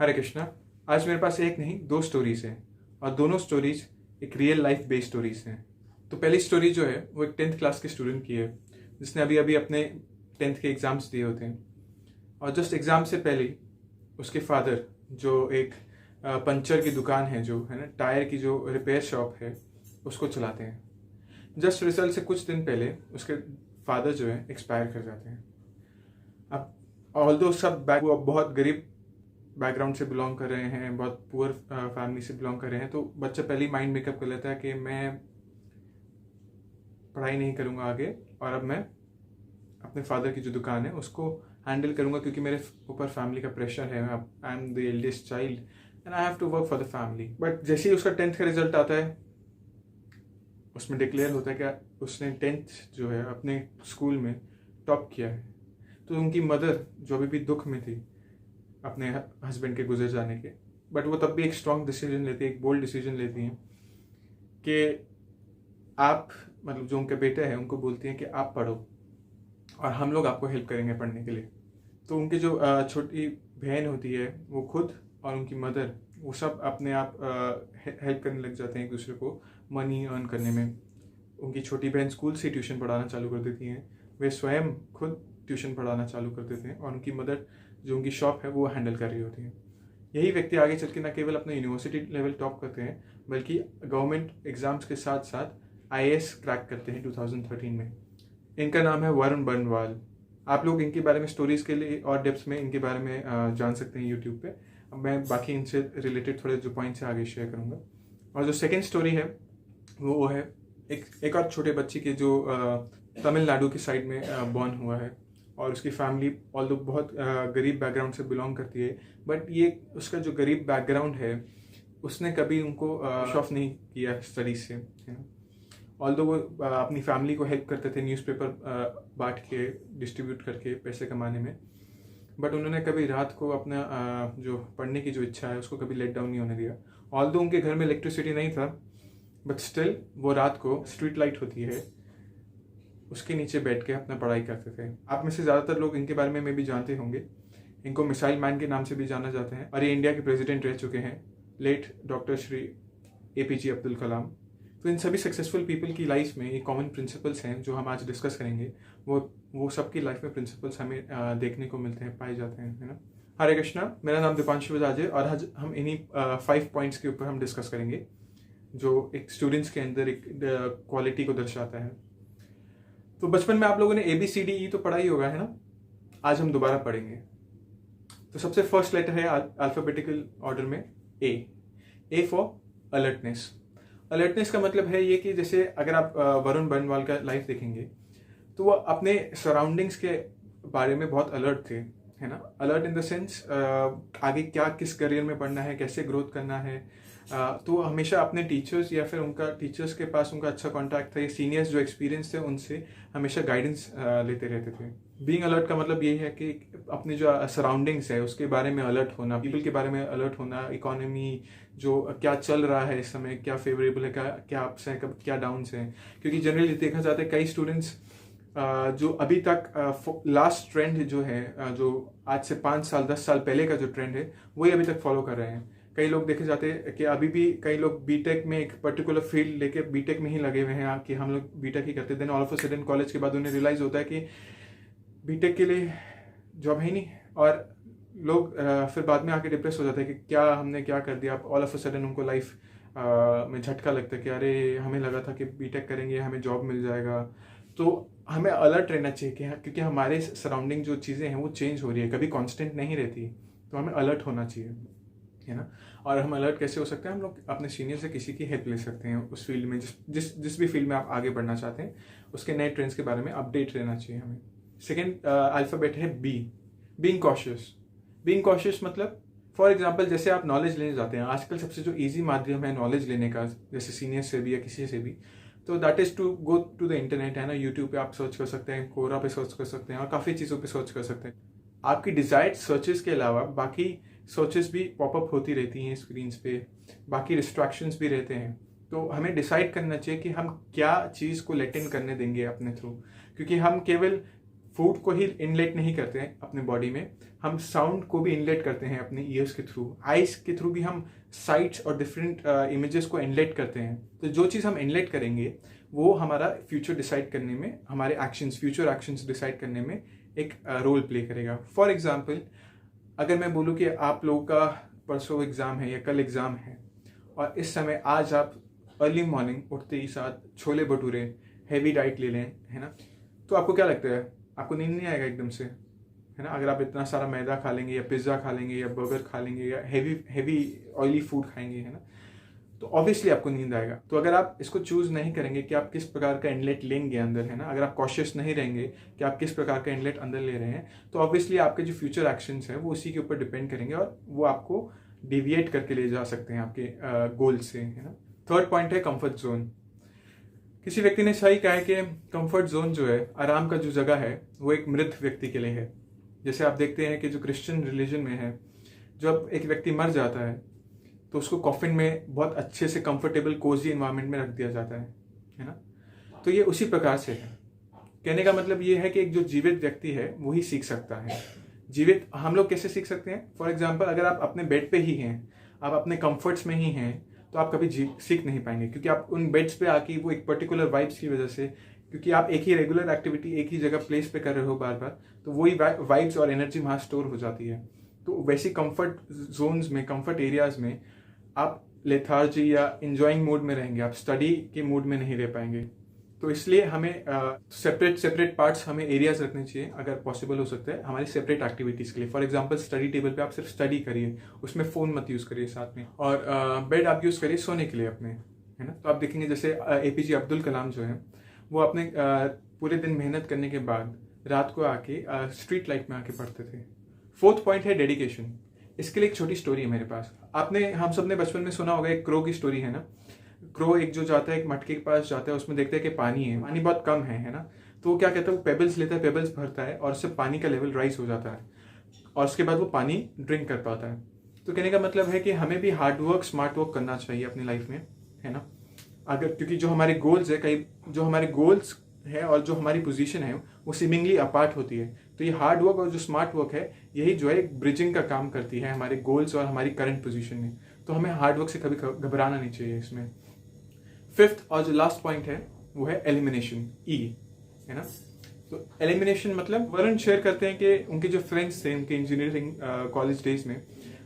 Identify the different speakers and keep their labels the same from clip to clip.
Speaker 1: हरे कृष्णा। आज मेरे पास एक नहीं दो स्टोरीज हैं और दोनों स्टोरीज एक रियल लाइफ बेस्ड स्टोरीज हैं। तो पहली स्टोरी जो है वो एक 10th क्लास के स्टूडेंट की है जिसने अभी अभी अपने 10th के एग्ज़ाम्स दिए होते हैं और जस्ट एग्ज़ाम से पहले ही उसके फादर जो एक पंचर की दुकान है, जो है ना टायर की जो रिपेयर शॉप है, उसको चलाते हैं। जस्ट रिजल्ट से कुछ दिन पहले उसके फादर जो है एक्सपायर कर जाते हैं। अब ऑल्दो सब वो बहुत गरीब बैकग्राउंड से बिलोंग कर रहे हैं, बहुत पुअर फैमिली से बिलोंग कर रहे हैं, तो बच्चा पहले ही माइंड मेकअप कर लेता है कि मैं पढ़ाई नहीं करूँगा आगे और अब मैं अपने फादर की जो दुकान है उसको हैंडल करूँगा क्योंकि मेरे ऊपर फैमिली का प्रेशर है। I am the eldest child and I have to work for the family. But जैसे ही उसका 10th का रिजल्ट आता है उसमें डिक्लेयर होता है कि उसने 10th जो है अपने स्कूल में टॉप किया है। तो उनकी मदर जो अभी भी दुख में थी अपने हस्बैंड के गुजर जाने के, बट वो तब भी एक स्ट्रॉन्ग डिसीजन लेती है, एक बोल्ड डिसीजन लेती हैं कि आप मतलब जो उनके बेटे हैं उनको बोलती हैं कि आप पढ़ो और हम लोग आपको हेल्प करेंगे पढ़ने के लिए। तो उनकी जो छोटी बहन होती है वो खुद और उनकी मदर वो सब अपने आप हेल्प करने लग जाते हैं एक दूसरे को मनी अर्न करने में। उनकी छोटी बहन स्कूल से ट्यूशन पढ़ाना चालू कर देती हैं, वे स्वयं खुद ट्यूशन पढ़ाना चालू कर देते हैं और उनकी मदर जो उनकी शॉप है वो हैंडल कर रही होती है। यही व्यक्ति आगे चल के न केवल अपने यूनिवर्सिटी लेवल टॉप करते हैं बल्कि गवर्नमेंट एग्जाम्स के साथ साथ IAS क्रैक करते हैं 2013 में। इनका नाम है वरुण बर्नवाल। आप लोग इनके बारे में स्टोरीज के लिए और डेप्थ में इनके बारे में जान सकते हैं यूट्यूब पे। अब मैं बाकी इनसे रिलेटेड थोड़े जो पॉइंट्स हैं आगे शेयर करूँगा। और जो सेकेंड स्टोरी है वो है एक और छोटे बच्चे के जो तमिलनाडु की साइड में बॉर्न हुआ है और उसकी फैमिली ऑल्दो बहुत गरीब बैकग्राउंड से बिलोंग करती है। बट ये उसका जो गरीब बैकग्राउंड है उसने कभी उनको शॉफ नहीं किया स्टडीज से, है ना। ऑल्दो वो अपनी फैमिली को हेल्प करते थे न्यूज़पेपर बांट के डिस्ट्रीब्यूट करके पैसे कमाने में, बट उन्होंने कभी रात को अपना जो पढ़ने की जो इच्छा है उसको कभी लेट डाउन नहीं होने दिया। ऑल्दो उनके घर में इलेक्ट्रिसिटी नहीं था बट स्टिल वो रात को स्ट्रीट लाइट होती है उसके नीचे बैठ के अपना पढ़ाई करते थे। आप में से ज़्यादातर लोग इनके बारे में भी जानते होंगे। इनको मिसाइल मैन के नाम से भी जाना जाते हैं और ये इंडिया के प्रेसिडेंट रह चुके हैं, late doctor Shri APJ Abdul Kalam. तो इन सभी सक्सेसफुल पीपल की लाइफ में ये कॉमन प्रिंसिपल्स हैं जो हम आज डिस्कस करेंगे। वो सबकी लाइफ में प्रिंसिपल्स हमें देखने को मिलते हैं, पाए जाते हैं, है ना। हरे कृष्णा, मेरा नाम दीपांशु बजाज है और आज हम इन्हीं 5 पॉइंट्स के ऊपर हम डिस्कस करेंगे जो एक स्टूडेंट्स के अंदर एक क्वालिटी को दर्शाता है। तो बचपन में आप लोगों ने ABCDE तो पढ़ा ही होगा, है ना। आज हम दोबारा पढ़ेंगे। तो सबसे फर्स्ट लेटर है अल्फाबेटिकल ऑर्डर में A फॉर अलर्टनेस। अलर्टनेस का मतलब है ये कि जैसे अगर आप वरुण बर्नवाल का लाइफ देखेंगे तो वो अपने सराउंडिंग्स के बारे में बहुत अलर्ट थे, है ना। अलर्ट इन द सेंस आगे क्या किस करियर में पढ़ना है, कैसे ग्रोथ करना है। तो हमेशा अपने टीचर्स या फिर उनका टीचर्स के पास उनका अच्छा कांटेक्ट था, सीनियर्स जो एक्सपीरियंस थे उनसे हमेशा गाइडेंस लेते रहते थे। बीइंग अलर्ट का मतलब ये है कि अपने जो सराउंडिंग्स है उसके बारे में अलर्ट होना, पीपल के बारे में अलर्ट होना, इकोनॉमी जो क्या चल रहा है इस समय, क्या फेवरेबल है, क्या अप्स हैं, क्या डाउन्स हैं। क्योंकि जनरली देखा जाता है कई स्टूडेंट्स जो अभी तक लास्ट ट्रेंड जो है, जो आज से 5 साल 10 साल पहले का जो ट्रेंड है वही अभी तक फॉलो कर रहे हैं। कई लोग देखे जाते हैं कि अभी भी कई लोग बीटेक में एक पर्टिकुलर फील्ड लेके बीटेक में ही लगे हुए हैं कि हम लोग बीटेक ही करते। Then all of a sudden college के बाद उन्हें रियलाइज होता है कि बीटेक के लिए जॉब है ही नहीं और लोग फिर बाद में आके डिप्रेस हो जाते हैं कि क्या हमने क्या कर दिया। ऑल ऑफ अ सडन उनको लाइफ में झटका लगता है कि अरे हमें लगा था कि बीटेक करेंगे हमें जॉब मिल जाएगा। तो हमें अलर्ट रहना चाहिए कि क्योंकि हमारे सराउंडिंग जो चीज़ें हैं वो चेंज हो रही है, कभी कांस्टेंट नहीं रहती, तो हमें अलर्ट होना चाहिए, है ना। और हम अलर्ट कैसे हो सकते हैं, हम लोग अपने सीनियर से किसी की हेल्प ले सकते हैं उस फील्ड में, जिस भी फील्ड में आप आगे बढ़ना चाहते हैं उसके नए ट्रेंड्स के बारे में अपडेट रहना चाहिए हमें। सेकेंड अल्फ़ाबेट है B, being cautious. Being cautious मतलब फॉर एग्जाम्पल जैसे आप नॉलेज लेने जाते हैं, आजकल सबसे जो ईजी माध्यम है नॉलेज लेने का, जैसे सीनियर से भी या किसी से भी, तो that is to go to the internet, है ना। यूट्यूब पे आप सर्च कर सकते हैं, कोरा पे सर्च कर सकते हैं और काफ़ी चीज़ों पे सर्च कर सकते हैं। आपकी डिजायर्ड सर्चेस के अलावा बाकी सर्चेस भी पॉपअप होती रहती हैं स्क्रीन्स पे, बाकी डिस्ट्रैक्शंस भी रहते हैं। तो हमें डिसाइड करना चाहिए कि हम क्या चीज़ को लेट इन करने देंगे अपने थ्रू, क्योंकि हम केवल फूड को ही इनलेट नहीं करते हैं अपने बॉडी में, हम साउंड को भी इनलेट करते हैं अपने ईयर्स के थ्रू, आइज के थ्रू भी हम साइट्स और डिफरेंट इमेजेस को इनलेट करते हैं। तो जो चीज़ हम इनलेट करेंगे वो हमारा फ्यूचर डिसाइड करने में, हमारे एक्शंस, फ्यूचर एक्शंस डिसाइड करने में एक रोल प्ले करेगा। फॉर एग्जाम्पल, अगर मैं बोलूँ कि आप लोगों का परसों एग्ज़ाम है या कल एग्ज़ाम है और इस समय आज आप अर्ली मॉर्निंग उठते ही साथ छोले भटूरे हैवी डाइट ले लें, है ना, तो आपको क्या लगता है? आपको नींद नहीं आएगा एकदम से, है ना? अगर आप इतना सारा मैदा खा लेंगे या पिज़्ज़ा खा लेंगे या बर्गर खा लेंगे या हैवी ऑयली फूड खाएंगे, है ना, तो ऑब्वियसली आपको नींद आएगा। तो अगर आप इसको चूज नहीं करेंगे कि आप किस प्रकार का इनलेट लेंगे अंदर, है ना, अगर आप कॉशियस नहीं रहेंगे कि आप किस प्रकार का इनलेट अंदर ले रहे हैं, तो ऑब्वियसली आपके जो फ्यूचर एक्शंस हैं वो उसी के ऊपर डिपेंड करेंगे और वो आपको डिविएट करके ले जा सकते हैं आपके गोल से, है ना। थर्ड पॉइंट है कंफर्ट जोन। किसी व्यक्ति ने सही कहा है कि कंफर्ट जोन जो है, आराम का जो जगह है, वो एक मृत व्यक्ति के लिए है। जैसे आप देखते हैं कि जो क्रिश्चियन रिलीजन में है, जब एक व्यक्ति मर जाता है तो उसको कॉफिन में बहुत अच्छे से कंफर्टेबल कोजी एनवायरनमेंट में रख दिया जाता है ना। तो ये उसी प्रकार से है। कहने का मतलब ये है कि एक जो जीवित व्यक्ति है वो ही सीख सकता है। जीवित हम लोग कैसे सीख सकते हैं? फॉर एग्जाम्पल, अगर आप अपने बेड पे ही हैं, आप अपने कंफर्ट्स में ही हैं, तो आप कभी सीख नहीं पाएंगे, क्योंकि आप उन बेड्स पे आके वो एक पर्टिकुलर वाइब्स की वजह से, क्योंकि आप एक ही रेगुलर एक्टिविटी एक ही जगह प्लेस पे कर रहे हो बार बार, तो वही वाइब्स और एनर्जी वहाँ स्टोर हो जाती है। तो वैसी कंफर्ट जोन्स में, कंफर्ट एरियाज में आप लेथार्जी या इंजॉइंग मूड में रहेंगे, आप स्टडी के मूड में नहीं रह पाएंगे। तो इसलिए हमें सेपरेट पार्ट्स, हमें एरियाज रखने चाहिए अगर पॉसिबल हो सकता है हमारी सेपरेट एक्टिविटीज़ के लिए। फॉर एग्जांपल, स्टडी टेबल पे आप सिर्फ स्टडी करिए, उसमें फ़ोन मत यूज़ करिए साथ में, और बेड आप यूज़ करिए सोने के लिए अपने, है ना। तो आप देखेंगे जैसे APJ अब्दुल कलाम जो है, वो अपने पूरे दिन मेहनत करने के बाद रात को आके स्ट्रीट लाइट में आके पढ़ते थे। फोर्थ पॉइंट है डेडिकेशन। इसके लिए एक छोटी स्टोरी है मेरे पास। हम सब ने बचपन में सुना होगा, एक क्रो की स्टोरी है ना। क्रो एक जो जाता है, एक मटके के पास जाता है, उसमें देखता है कि पानी बहुत कम है ना। तो वो क्या कहता है, वो पेबल्स लेता है, पेबल्स भरता है और उससे पानी का लेवल राइज हो जाता है और उसके बाद वो पानी ड्रिंक कर पाता है। तो कहने का मतलब है कि हमें भी हार्ड वर्क, स्मार्ट वर्क करना चाहिए अपनी लाइफ में, है ना। अगर क्योंकि जो हमारे गोल्स है, जो हमारे गोल्स है और जो हमारी पोजीशन है वो सीमिंगली अपार्ट होती है। तो ये हार्ड वर्क और जो स्मार्ट वर्क है, यही जो है एक ब्रिजिंग का काम करती है हमारे गोल्स और हमारी करंट पोजीशन में। तो हमें हार्ड वर्क से कभी घबराना नहीं चाहिए इसमें। फिफ्थ और जो लास्ट पॉइंट है वो है एलिमिनेशन, है ना। तो एलिमिनेशन मतलब वरुण शेयर करते हैं कि उनके जो फ्रेंड्स थे उनके इंजीनियरिंग कॉलेज डेज में,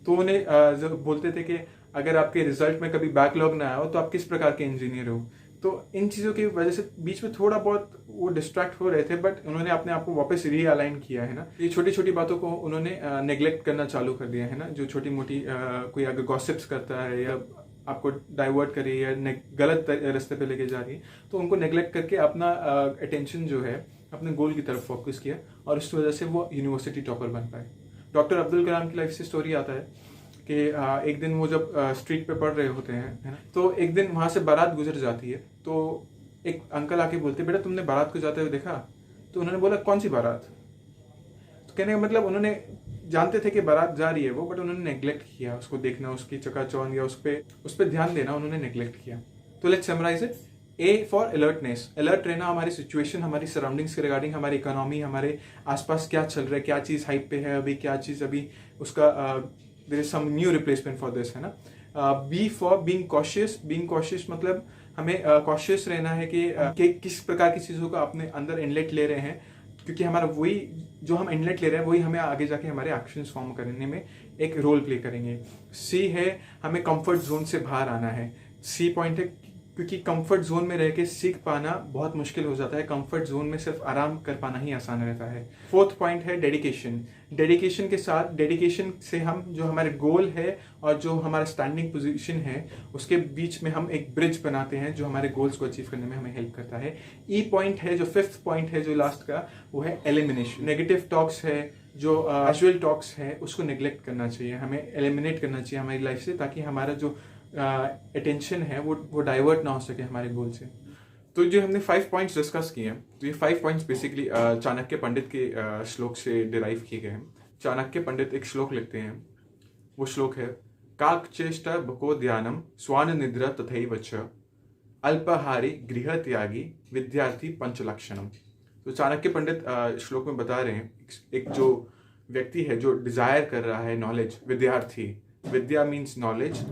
Speaker 1: तो उन्हें जब बोलते थे कि अगर आपके रिजल्ट में कभी बैकलॉग ना आया हो तो आप किस प्रकार के इंजीनियर हो। तो इन चीज़ों की वजह से बीच में थोड़ा बहुत वो डिस्ट्रैक्ट हो रहे थे, बट उन्होंने अपने आप को वापस रीअलाइन किया, है ना। ये छोटी छोटी बातों को उन्होंने नेग्लेक्ट करना चालू कर दिया, है ना। जो छोटी मोटी कोई अगर गॉसिप्स करता है या आपको डाइवर्ट कर रही है, गलत रास्ते पे लेके जा रही है, तो उनको नेग्लेक्ट करके अपना अटेंशन जो है अपने गोल की तरफ फोकस किया और उस वजह से वो यूनिवर्सिटी टॉपर बन पाए। डॉक्टर अब्दुल कलाम की लाइफ से स्टोरी आता है कि एक दिन वो जब स्ट्रीट पे पढ़ रहे होते हैं, है ना, तो एक दिन वहाँ से बारात गुजर जाती है। तो एक अंकल आके बोलते, बेटा तुमने बारात को जाते हुए देखा? तो उन्होंने बोला, कौन सी बारात? तो कहने का मतलब उन्होंने जानते थे कि बारात जा रही है वो, बट उन्होंने नेग्लेक्ट किया उसको देखना, उसकी चकाचौंध या उस पर ध्यान देना उन्होंने नेग्लेक्ट किया। तो let's summarise it. A for alertness, alert रहना हमारी सिचुएशन, हमारी सराउंडिंग्स के रिगार्डिंग, हमारी इकोनॉमी, हमारे आसपास क्या चल रहा है, क्या चीज़ हाइप पे है अभी, क्या चीज़ अभी उसका there is some new replacement for this, है ना। B for being cautious. Being cautious मतलब हमें कॉशियस रहना है कि किस प्रकार की चीज़ों का अपने अंदर इनलेट ले रहे हैं, क्योंकि हमारा वही जो हम इनलेट ले रहे हैं वही हमें आगे जाके हमारे एक्शंस फॉर्म करने में एक रोल प्ले करेंगे। C है, हमें कंफर्ट जोन से बाहर आना है। C पॉइंट है क्योंकि कंफर्ट जोन में रह के सीख पाना बहुत मुश्किल हो जाता है, कंफर्ट जोन में सिर्फ आराम कर पाना ही आसान रहता है। फोर्थ पॉइंट है डेडिकेशन। डेडिकेशन के साथ, डेडिकेशन से हम जो हमारे गोल है और जो हमारा स्टैंडिंग पोजीशन है उसके बीच में हम एक ब्रिज बनाते हैं जो हमारे गोल्स को अचीव करने में हमें हेल्प करता है। ई पॉइंट है, जो फिफ्थ पॉइंट है जो लास्ट का, वो है एलिमिनेशन। नेगेटिव टॉक्स है, जो कैजुअल टॉक्स है, उसको नेग्लेक्ट करना चाहिए, हमें एलिमिनेट करना चाहिए हमारी लाइफ से, ताकि हमारा जो अटेंशन है वो डाइवर्ट ना हो सके हमारे गोल से। तो जो हमने 5 पॉइंट्स डिस्कस किए हैं, तो ये 5 पॉइंट्स बेसिकली चाणक्य पंडित के श्लोक से डिराइव किए गए हैं। चाणक्य पंडित एक श्लोक लिखते हैं, वो श्लोक है, काक चेष्टा बको ध्यानम स्वान निद्रा तथैव च अल्पाहारी गृह त्यागी विद्यार्थी पंचलक्षणम। तो चाणक्य पंडित श्लोक में बता रहे हैं, एक जो व्यक्ति है जो डिजायर कर रहा है नॉलेज, विद्यार्थी, विद्या मीन्स नॉलेज,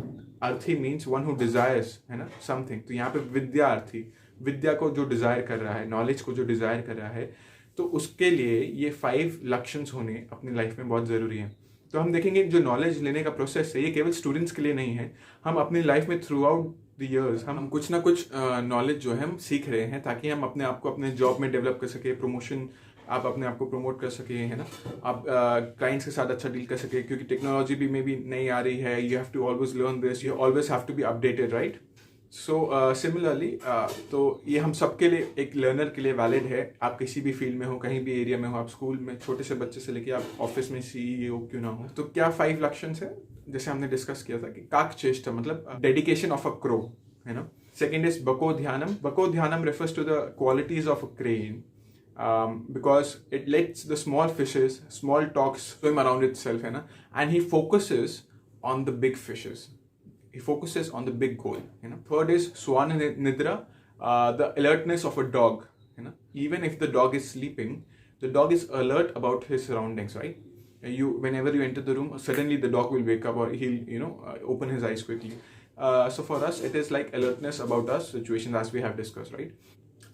Speaker 1: अर्थी मीन्स वन हु डिजायर्स, है ना, समथिंग। तो यहाँ पे विद्यार्थी, विद्या को जो डिजायर कर रहा है, नॉलेज को जो डिजायर कर रहा है, तो उसके लिए ये 5 लक्षण होने अपनी लाइफ में बहुत ज़रूरी है। तो हम देखेंगे जो नॉलेज लेने का प्रोसेस है ये केवल स्टूडेंट्स के लिए नहीं है, हम अपनी लाइफ में थ्रू आउट द इयर्स हम कुछ ना कुछ नॉलेज जो है हम सीख रहे हैं, ताकि हम अपने आप को अपने जॉब में डेवलप कर सके, प्रमोशन, आप अपने आप को प्रमोट कर सके, है ना, आप क्लाइंट्स के साथ अच्छा डील कर सके, क्योंकि टेक्नोलॉजी भी में भी नई आ रही है। You have to always learn this, you always have to be updated, right. So similarly तो ये हम सबके लिए, एक लर्नर के लिए वैलिड है। आप किसी भी फील्ड में हो, कहीं भी एरिया में हो, आप स्कूल में छोटे से बच्चे से लेके आप ऑफिस में सीईओ क्यों ना हो। तो क्या 5 लक्षण है, जैसे हमने डिस्कस किया था कि काक चेष्टा मतलब डेडिकेशन ऑफ अ क्रो, है ना। सेकेंड इज बको ध्यानम। बको ध्यानम refers to the qualities of a crane, because it lets the small fishes, small talks swim around itself, है ना, and he focuses on the big fishes. He focuses on the big goal, you know. Third is swana nidra, the alertness of a dog, you know. Even if the dog is sleeping, the dog is alert about his surroundings, right? Whenever you enter the room, suddenly the dog will wake up, or he'll, open his eyes quickly. So for us, it is like alertness about our situations, as we have discussed, right?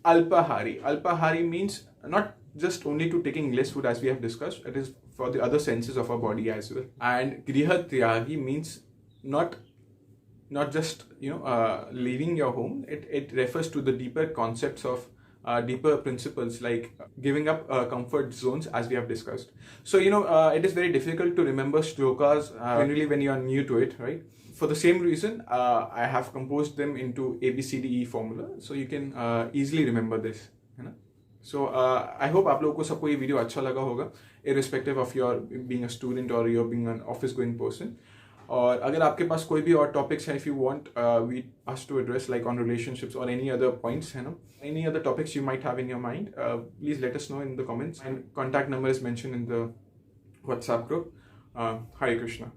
Speaker 1: Alpahari. Alpahari means not just only to taking less food, as we have discussed. It is for the other senses of our body as well. And Griha Tyagi means not just leaving your home. It refers to the deeper concepts of deeper principles, like giving up comfort zones, as we have discussed. So it is very difficult to remember shlokas generally when you are new to it, right? For the same reason, I have composed them into ABCDE formula, so you can easily remember this, है ना. So I hope आप लोगों को सबको ये video अच्छा लगा होगा, irrespective of your being a student or you're being an office going person. और अगर आपके पास कोई भी और टॉपिक्स हैं, if you want us to address, like on relationships or any other points, है ना, any other topics you might have in your mind, please let us know in the comments, and contact number is mentioned in the WhatsApp group. Hare Krishna.